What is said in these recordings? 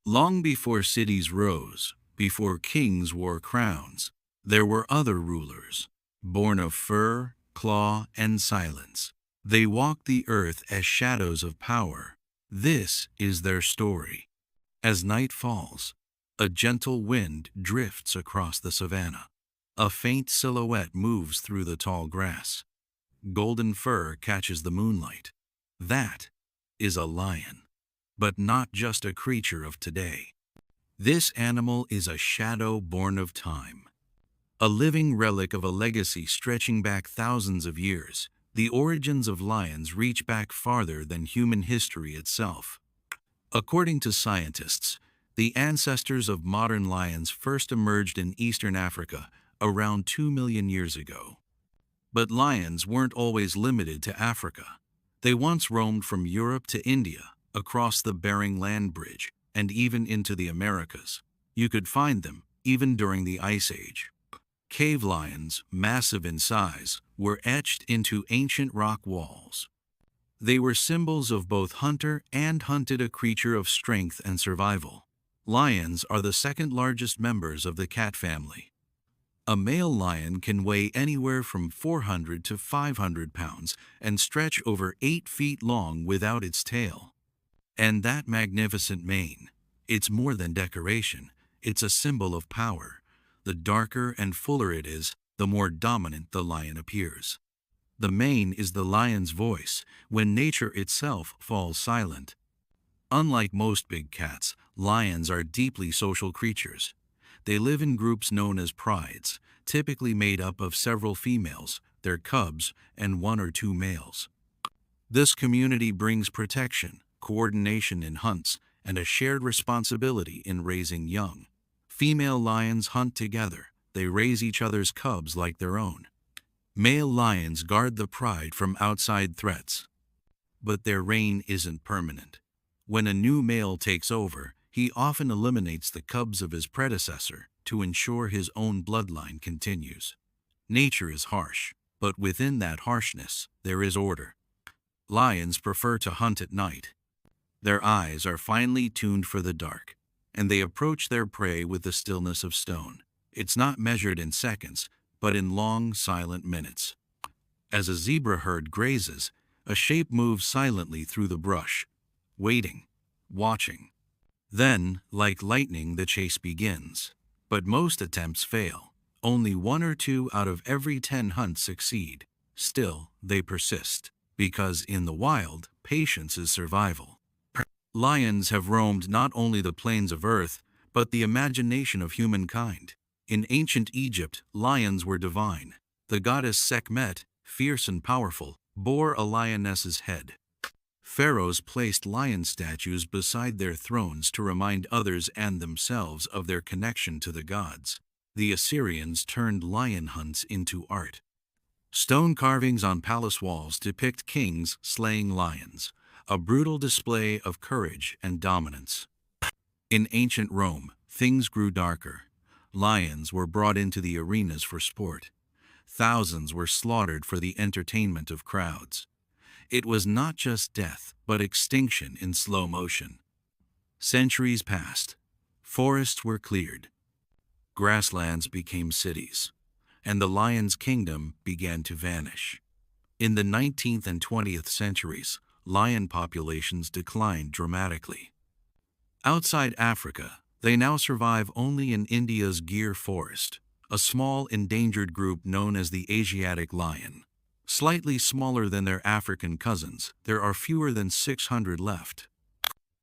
Long before cities rose, before kings wore crowns, there were other rulers, born of fur, claw, and silence. They walked the earth as shadows of power. This is their story. As night falls, a gentle wind drifts across the savanna. A faint silhouette moves through the tall grass. Golden fur catches the moonlight. That is a lion, but not just a creature of today. This animal is a shadow born of time, a living relic of a legacy stretching back thousands of years. The origins of lions reach back farther than human history itself. According to scientists, the ancestors of modern lions first emerged in eastern Africa around 2 million years ago. But lions weren't always limited to Africa. They once roamed from Europe to India, across the Bering Land Bridge, and even into the Americas. You could find them even during the Ice Age. Cave lions, massive in size, were etched into ancient rock walls. They were symbols of both hunter and hunted, a creature of strength and survival. Lions are the second largest members of the cat family. A male lion can weigh anywhere from 400 to 500 pounds and stretch over 8 feet long without its tail. And that magnificent mane, it's more than decoration, it's a symbol of power. The darker and fuller it is, the more dominant the lion appears. The mane is the lion's voice when nature itself falls silent. Unlike most big cats, lions are deeply social creatures. They live in groups known as prides, typically made up of several females, their cubs, and 1 or 2 males. This community brings protection, coordination in hunts, and a shared responsibility in raising young. Female lions hunt together. They raise each other's cubs like their own. Male lions guard the pride from outside threats. But their reign isn't permanent. When a new male takes over, he often eliminates the cubs of his predecessor to ensure his own bloodline continues. Nature is harsh, but within that harshness, there is order. Lions prefer to hunt at night. Their eyes are finely tuned for the dark, and they approach their prey with the stillness of stone. It's not measured in seconds, but in long, silent minutes. As a zebra herd grazes, a shape moves silently through the brush, waiting, watching. Then, like lightning, the chase begins. But most attempts fail. Only 1 or 2 out of every 10 hunts succeed. Still, they persist, because in the wild, patience is survival. Lions have roamed not only the plains of Earth, but the imagination of humankind. In ancient Egypt, lions were divine. The goddess Sekhmet, fierce and powerful, bore a lioness's head. Pharaohs placed lion statues beside their thrones to remind others and themselves of their connection to the gods. The Assyrians turned lion hunts into art. Stone carvings on palace walls depict kings slaying lions, a brutal display of courage and dominance. In ancient Rome, things grew darker. Lions were brought into the arenas for sport. Thousands were slaughtered for the entertainment of crowds. It was not just death, but extinction in slow motion. Centuries passed. Forests were cleared. Grasslands became cities, and the lion's kingdom began to vanish. In the 19th and 20th centuries, lion populations declined dramatically. Outside Africa, they now survive only in India's Gir forest, a small endangered group known as the Asiatic lion. Slightly smaller than their African cousins, there are fewer than 600 left.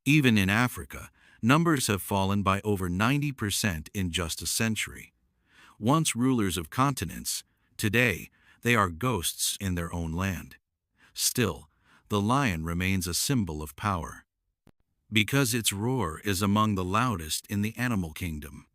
Even in Africa, numbers have fallen by over 90% in just a century. Once rulers of continents, today they are ghosts in their own land. Still, the lion remains a symbol of power, because its roar is among the loudest in the animal kingdom.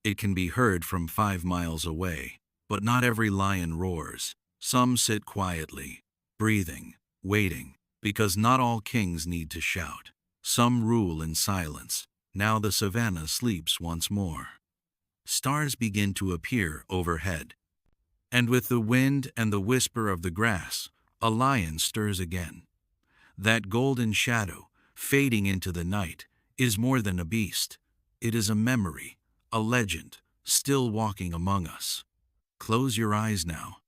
It can be heard from 5 miles away, but not every lion roars. Some sit quietly, breathing, waiting, because not all kings need to shout. Some rule in silence. Now the savanna sleeps once more. Stars begin to appear overhead. And with the wind and the whisper of the grass, a lion stirs again. That golden shadow, fading into the night, is more than a beast. It is a memory, a legend, still walking among us. Close your eyes now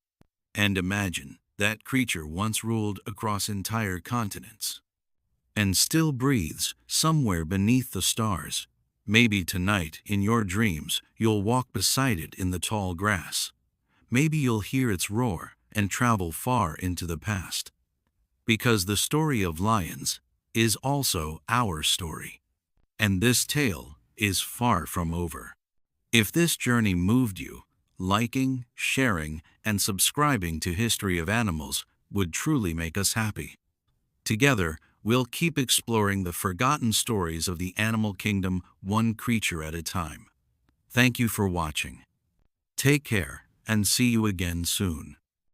and imagine that creature once ruled across entire continents and still breathes somewhere beneath the stars. Maybe tonight, in your dreams, you'll walk beside it in the tall grass. Maybe you'll hear its roar and travel far into the past. Because the story of lions is also our story. And this tale is far from over. If this journey moved you, liking, sharing, and subscribing to History of Animals would truly make us happy. Together, we'll keep exploring the forgotten stories of the animal kingdom, one creature at a time. Thank you for watching. Take care, and see you again soon.